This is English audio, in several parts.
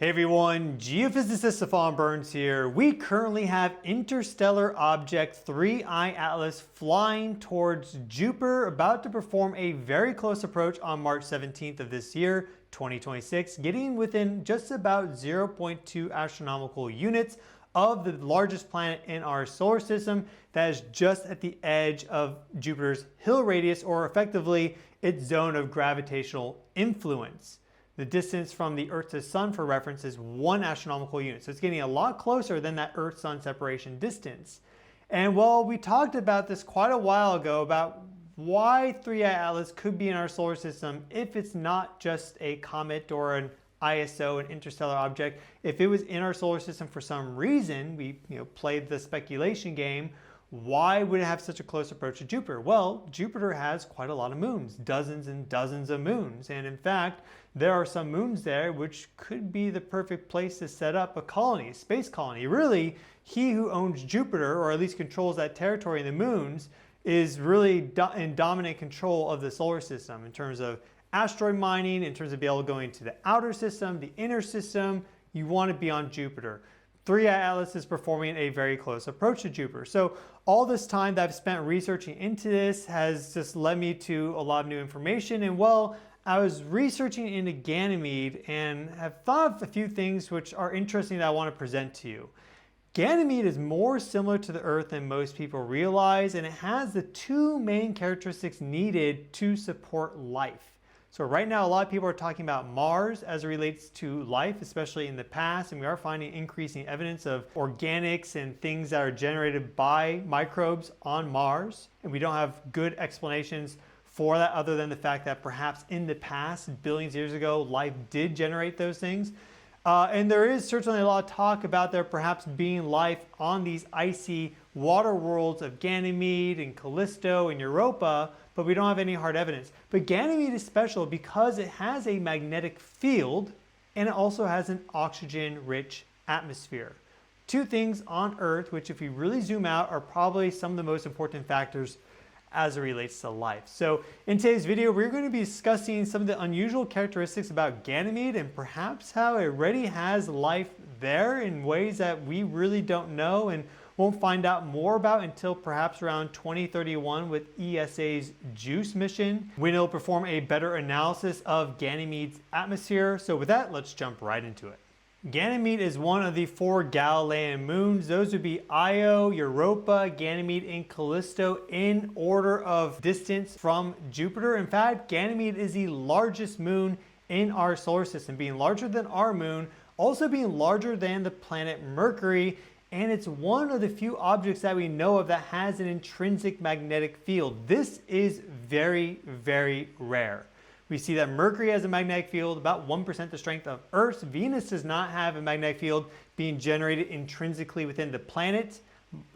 Hey everyone, Geophysicist Stefan Burns here. We currently have interstellar object 3I Atlas flying towards Jupiter, about to perform a very close approach on March 17th of this year, 2026, getting within just about 0.2 astronomical units of the largest planet in our solar system that is just at the edge of Jupiter's Hill radius, or effectively its zone of gravitational influence. The distance from the Earth to Sun, for reference, is 1 astronomical unit. So it's getting a lot closer than that Earth-Sun separation distance. And well, we talked about this quite a while ago about why 3I Atlas could be in our solar system if it's not just a comet or an ISO, an interstellar object. If it was in our solar system for some reason, we played the speculation game, why would it have such a close approach to Jupiter? Well, Jupiter has quite a lot of moons, dozens and dozens of moons. And in fact, there are some moons there which could be the perfect place to set up a colony, a space colony. Really, he who owns Jupiter, or at least controls that territory in the moons, is really in dominant control of the solar system in terms of asteroid mining, in terms of being able to go into the outer system, the inner system. You want to be on Jupiter. 3I Atlas is performing a very close approach to Jupiter. So all this time that I've spent researching into this has just led me to a lot of new information. And well, I was researching into Ganymede and have thought of a few things which are interesting that I want to present to you. Ganymede is more similar to the Earth than most people realize, and it has the two main characteristics needed to support life. So right now, a lot of people are talking about Mars as it relates to life, especially in the past, and we are finding increasing evidence of organics and things that are generated by microbes on Mars. And we don't have good explanations for that other than the fact that perhaps in the past, billions of years ago, life did generate those things. And there is certainly a lot of talk about there perhaps being life on these icy water worlds of Ganymede and Callisto and Europa, but we don't have any hard evidence. But Ganymede is special because it has a magnetic field and it also has an oxygen-rich atmosphere. Two things on Earth, which if we really zoom out, are probably some of the most important factors as it relates to life. So in today's video, we're going to be discussing some of the unusual characteristics about Ganymede and perhaps how it already has life there in ways that we really don't know and won't find out more about until perhaps around 2031 with ESA's JUICE mission, when it'll perform a better analysis of Ganymede's atmosphere. So with that, let's jump right into it. Ganymede is one of the 4 Galilean moons. Those would be Io, Europa, Ganymede, and Callisto in order of distance from Jupiter. In fact, Ganymede is the largest moon in our solar system, being larger than our moon, also being larger than the planet Mercury, and it's one of the few objects that we know of that has an intrinsic magnetic field. This is very, very rare. We see that Mercury has a magnetic field about 1% the strength of Earth's. Venus does not have a magnetic field being generated intrinsically within the planet.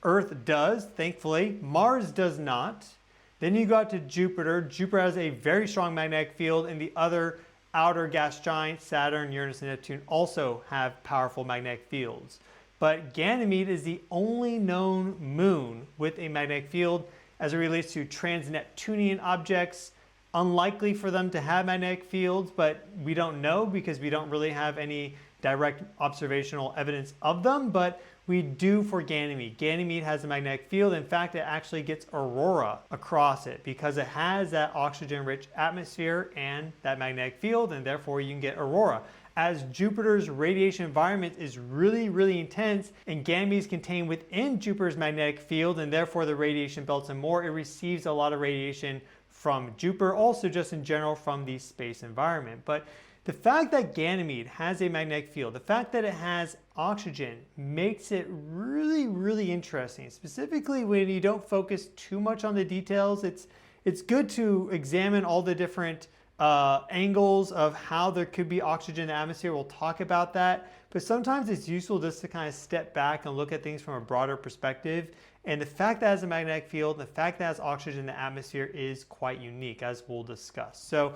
Earth does, thankfully. Mars does not. Then you go out to Jupiter. Jupiter has a very strong magnetic field, and the other outer gas giants, Saturn, Uranus, and Neptune, also have powerful magnetic fields. But Ganymede is the only known moon with a magnetic field as it relates to trans-Neptunian objects. Unlikely for them to have magnetic fields, but we don't know because we don't really have any direct observational evidence of them, but we do for Ganymede. Ganymede has a magnetic field. In fact, it actually gets aurora across it because it has that oxygen-rich atmosphere and that magnetic field, and therefore you can get aurora. As Jupiter's radiation environment is really, really intense, and Ganymede is contained within Jupiter's magnetic field, and therefore the radiation belts and more, it receives a lot of radiation from Jupiter, also just in general from the space environment. But the fact that Ganymede has a magnetic field, the fact that it has oxygen, makes it really, really interesting. Specifically when you don't focus too much on the details, it's good to examine all the different angles of how there could be oxygen in the atmosphere. We'll talk about that. But sometimes it's useful just to kind of step back and look at things from a broader perspective. And the fact that it has a magnetic field, the fact that it has oxygen in the atmosphere is quite unique, as we'll discuss. So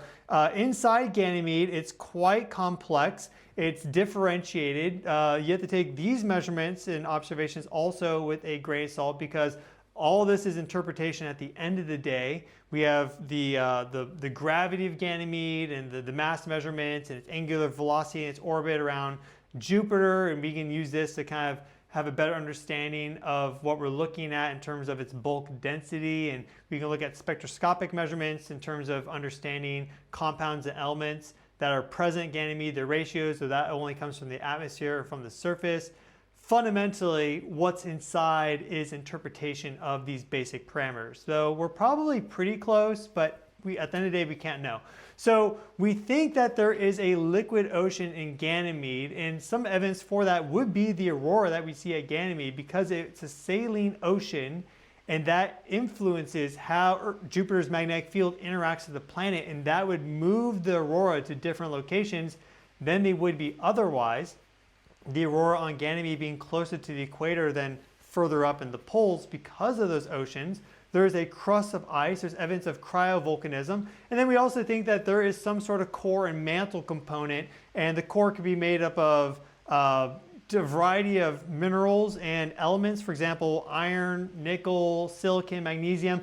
inside Ganymede, it's quite complex. It's differentiated. You have to take these measurements and observations also with a grain of salt because all this is interpretation at the end of the day. We have the gravity of Ganymede and the mass measurements and its angular velocity and its orbit around Jupiter, and we can use this to kind of have a better understanding of what we're looking at in terms of its bulk density, and we can look at spectroscopic measurements in terms of understanding compounds and elements that are present in Ganymede, their ratios, so that only comes from the atmosphere or from the surface. Fundamentally, what's inside is interpretation of these basic parameters. So we're probably pretty close, but at the end of the day, we can't know. So we think that there is a liquid ocean in Ganymede, and some evidence for that would be the aurora that we see at Ganymede, because it's a saline ocean, and that influences how Jupiter's magnetic field interacts with the planet, and that would move the aurora to different locations than they would be otherwise. The aurora on Ganymede being closer to the equator than further up in the poles because of those oceans. There is a crust of ice, there's evidence of cryovolcanism, and then we also think that there is some sort of core and mantle component, and the core could be made up of a variety of minerals and elements, for example, iron, nickel, silicon, magnesium.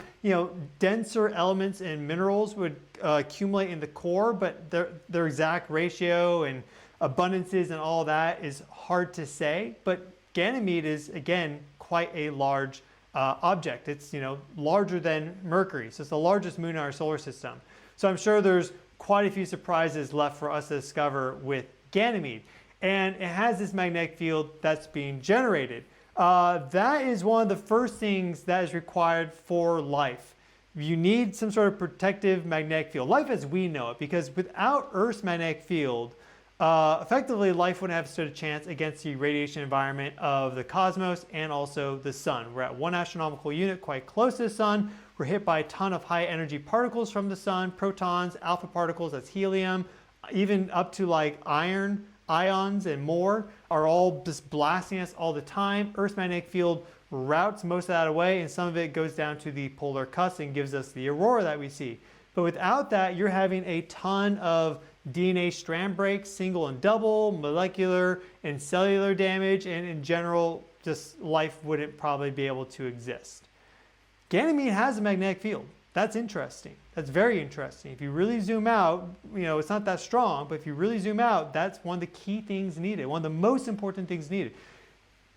Denser elements and minerals would accumulate in the core, but their exact ratio and abundances and all that is hard to say. But Ganymede is, again, quite a large object. It's larger than Mercury, so it's the largest moon in our solar system. So I'm sure there's quite a few surprises left for us to discover with Ganymede, and it has this magnetic field that's being generated. That is one of the first things that is required for life. You need some sort of protective magnetic field, life as we know it, because without Earth's magnetic field, effectively, life wouldn't have stood a chance against the radiation environment of the cosmos and also the sun. We're at 1 astronomical unit, quite close to the sun. We're hit by a ton of high energy particles from the sun, protons, alpha particles, that's helium, even up to like iron, ions and more are all just blasting us all the time. Earth's magnetic field routes most of that away, and some of it goes down to the polar cusp and gives us the aurora that we see. But without that, you're having a ton of DNA strand breaks, single and double, molecular and cellular damage, and in general, just life wouldn't probably be able to exist. Ganymede has a magnetic field. That's interesting. That's very interesting. If you really zoom out, it's not that strong, but if you really zoom out, that's one of the key things needed, one of the most important things needed.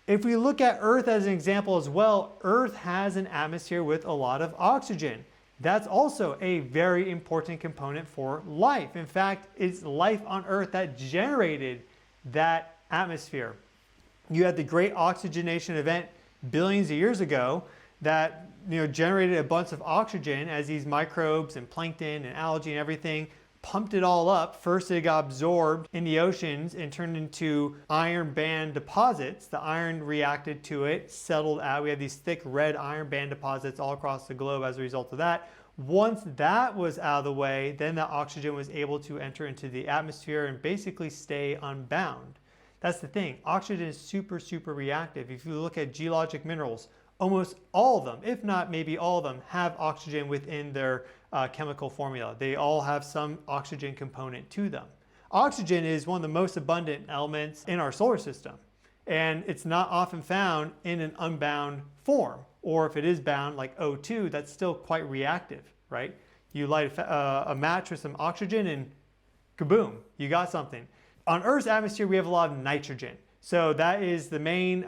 If we look at Earth as an example as well, Earth has an atmosphere with a lot of oxygen. That's also a very important component for life. In fact, it's life on Earth that generated that atmosphere. You had the great oxygenation event billions of years ago that generated a bunch of oxygen as these microbes and plankton and algae and everything pumped it all up. First it got absorbed in the oceans and turned into iron band deposits. The iron reacted to it, settled out. We have these thick red iron band deposits all across the globe as a result of that. Once that was out of the way, then the oxygen was able to enter into the atmosphere and basically stay unbound. That's the thing. Oxygen is super, super reactive. If you look at geologic minerals, almost all of them, if not maybe all of them, have oxygen within their chemical formula. They all have some oxygen component to them. Oxygen is one of the most abundant elements in our solar system, and it's not often found in an unbound form, or if it is bound like O2, that's still quite reactive, right? You light a match with some oxygen and kaboom, you got something. On Earth's atmosphere, we have a lot of nitrogen. So that is the main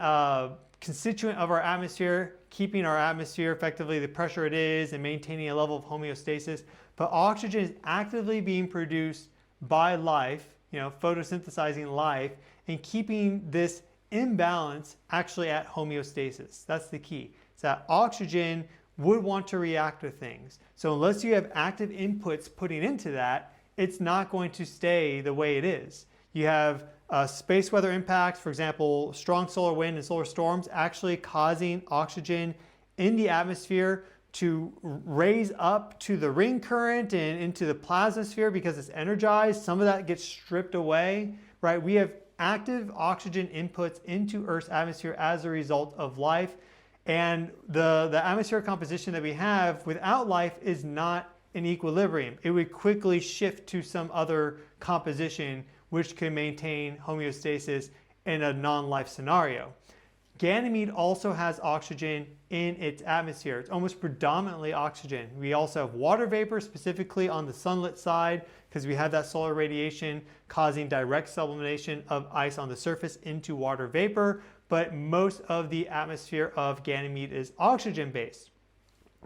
constituent of our atmosphere, keeping our atmosphere effectively the pressure it is and maintaining a level of homeostasis. But oxygen is actively being produced by life, photosynthesizing life, and keeping this imbalance actually at homeostasis. That's the key. It's that oxygen would want to react with things. So unless you have active inputs putting into that, it's not going to stay the way it is. You have space weather impacts, for example, strong solar wind and solar storms actually causing oxygen in the atmosphere to raise up to the ring current and into the plasmasphere because it's energized. Some of that gets stripped away, right? We have active oxygen inputs into Earth's atmosphere as a result of life. And the atmospheric composition that we have without life is not in equilibrium. It would quickly shift to some other composition which can maintain homeostasis in a non-life scenario. Ganymede also has oxygen in its atmosphere. It's almost predominantly oxygen. We also have water vapor, specifically on the sunlit side, because we have that solar radiation causing direct sublimation of ice on the surface into water vapor, but most of the atmosphere of Ganymede is oxygen based.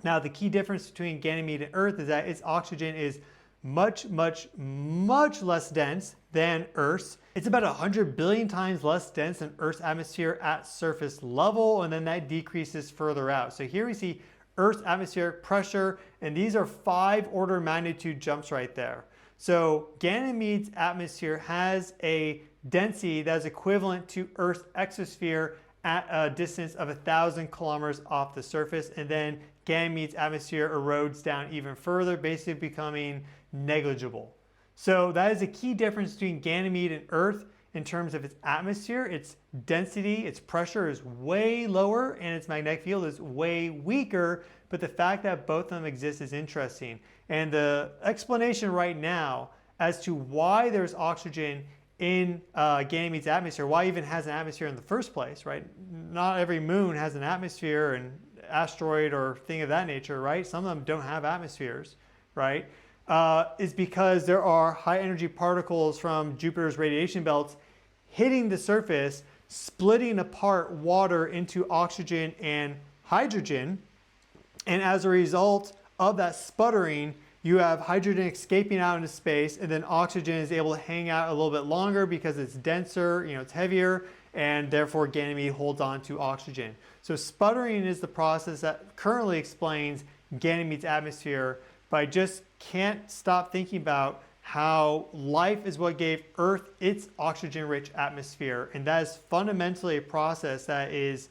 Now, the key difference between Ganymede and Earth is that its oxygen is much less dense than Earth's. It's about 100 billion times less dense than Earth's atmosphere at surface level, and then that decreases further out. So here we see Earth's atmospheric pressure, and these are 5 order of magnitude jumps right there. So Ganymede's atmosphere has a density that is equivalent to Earth's exosphere at a distance of 1,000 kilometers off the surface, and then Ganymede's atmosphere erodes down even further, basically becoming negligible. So that is a key difference between Ganymede and Earth in terms of its atmosphere. Its density, its pressure is way lower, and its magnetic field is way weaker, but the fact that both of them exist is interesting. And the explanation right now as to why there's oxygen in Ganymede's atmosphere, why it even has an atmosphere in the first place, right? Not every moon has an atmosphere, and asteroid or thing of that nature, right? Some of them don't have atmospheres, right? Is because there are high energy particles from Jupiter's radiation belts hitting the surface, splitting apart water into oxygen and hydrogen. And as a result of that sputtering, you have hydrogen escaping out into space, and then oxygen is able to hang out a little bit longer because it's denser, it's heavier, and therefore Ganymede holds on to oxygen. So sputtering is the process that currently explains Ganymede's atmosphere, but I just can't stop thinking about how life is what gave Earth its oxygen-rich atmosphere, and that is fundamentally a process that is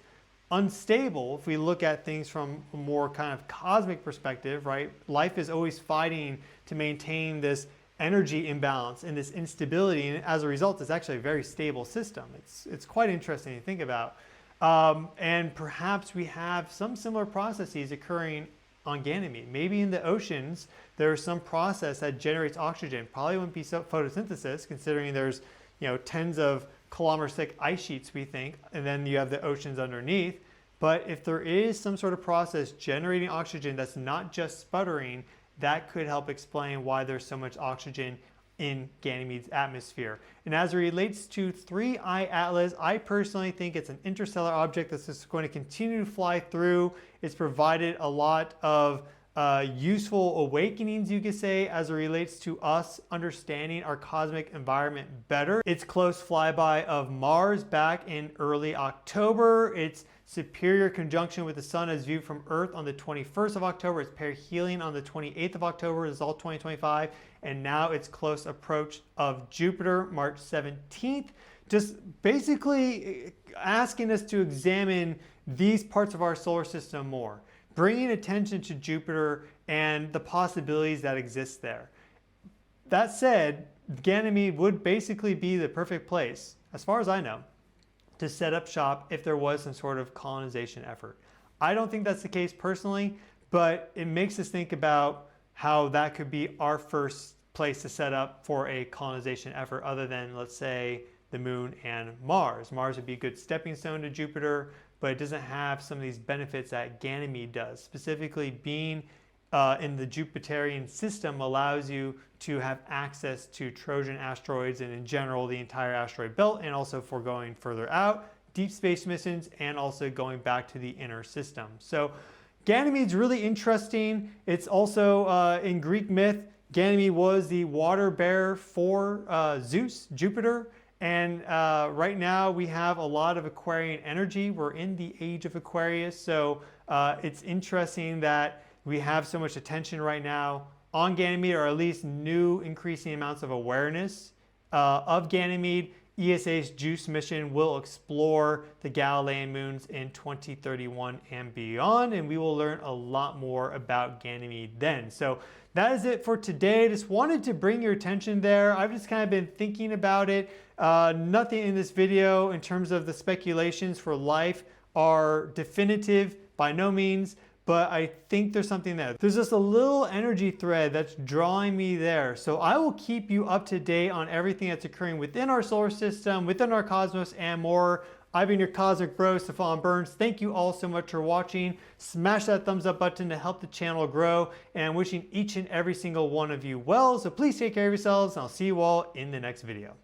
unstable if we look at things from a more kind of cosmic perspective, right? Life is always fighting to maintain this energy imbalance and this instability, and as a result, it's actually a very stable system. It's quite interesting to think about. And perhaps we have some similar processes occurring on Ganymede. Maybe in the oceans, there's some process that generates oxygen. Probably wouldn't be photosynthesis, considering there's tens of kilometers thick ice sheets, we think, and then you have the oceans underneath. But if there is some sort of process generating oxygen that's not just sputtering, that could help explain why there's so much oxygen in Ganymede's atmosphere. And as it relates to 3I Atlas, I personally think it's an interstellar object that's just going to continue to fly through. It's provided a lot of useful awakenings, you could say, as it relates to us understanding our cosmic environment better. Its close flyby of Mars back in early October. Its superior conjunction with the Sun as viewed from Earth on the 21st of October. Its perihelion on the 28th of October. This is all 2025. And now its close approach of Jupiter, March 17th. Just basically asking us to examine these parts of our solar system more, bringing attention to Jupiter and the possibilities that exist there. That said, Ganymede would basically be the perfect place, as far as I know, to set up shop if there was some sort of colonization effort. I don't think that's the case personally, but it makes us think about how that could be our first place to set up for a colonization effort other than, let's say, the moon and Mars. Mars would be a good stepping stone to Jupiter, but it doesn't have some of these benefits that Ganymede does. Specifically, being in the Jupiterian system allows you to have access to Trojan asteroids and in general the entire asteroid belt, and also for going further out, deep space missions, and also going back to the inner system. So Ganymede's really interesting. It's also in Greek myth, Ganymede was the water bearer for Zeus, Jupiter. And right now we have a lot of Aquarian energy. We're in the age of Aquarius. So it's interesting that we have so much attention right now on Ganymede, or at least new increasing amounts of awareness of Ganymede. ESA's JUICE mission will explore the Galilean moons in 2031 and beyond, and we will learn a lot more about Ganymede then. So that is it for today. Just wanted to bring your attention there. I've just kind of been thinking about it. Nothing in this video in terms of the speculations for life are definitive by no means, but I think there's something there. There's just a little energy thread that's drawing me there. So I will keep you up to date on everything that's occurring within our solar system, within our cosmos, and more. I've been your Cosmic Bro, Stefan Burns. Thank you all so much for watching. Smash that thumbs up button to help the channel grow, and I'm wishing each and every single one of you well, so please take care of yourselves, and I'll see you all in the next video.